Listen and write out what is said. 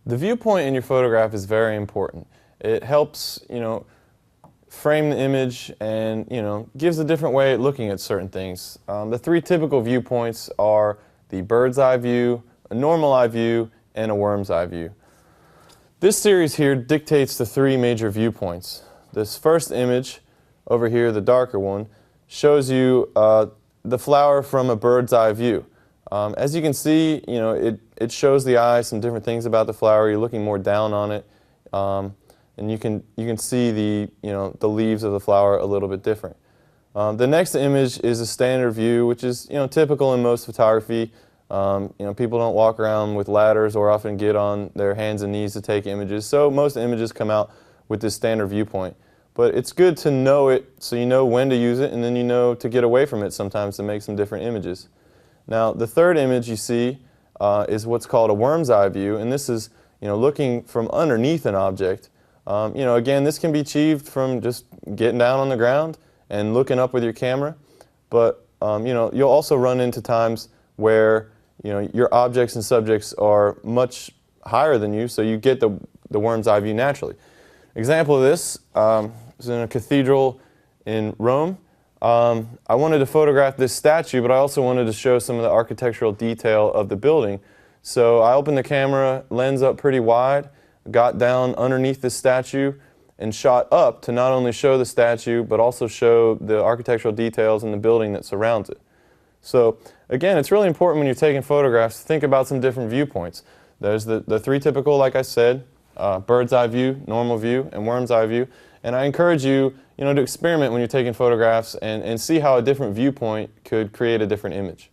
The viewpoint in your photograph is very important. It helps, frame the image and, gives a different way of looking at certain things. The three typical viewpoints are the bird's eye view, a normal eye view, and a worm's eye view. This series here dictates the three major viewpoints. This first image over here, the darker one, shows you the flower from a bird's eye view. As you can see, it shows the eye some different things about the flower. You're looking more down on it, and you can see the leaves of the flower a little bit different. The next image is a standard view, which is typical in most photography. People don't walk around with ladders or often get on their hands and knees to take images, so most images come out with this standard viewpoint. But it's good to know it so you know when to use it, and then you know to get away from it sometimes to make some different images. Now, the third image you see is what's called a worm's eye view, and this is looking from underneath an object. Again, this can be achieved from just getting down on the ground and looking up with your camera, but you'll also run into times where your objects and subjects are much higher than you, so you get the worm's eye view naturally. Example of this is in a cathedral in Rome. I wanted to photograph this statue, but I also wanted to show some of the architectural detail of the building. So I opened the camera lens up pretty wide, got down underneath the statue, and shot up to not only show the statue, but also show the architectural details in the building that surrounds it. So again, it's really important when you're taking photographs to think about some different viewpoints. There's the three typical, like I said, bird's eye view, normal view, and worm's eye view. And I encourage you, to experiment when you're taking photographs and see how a different viewpoint could create a different image.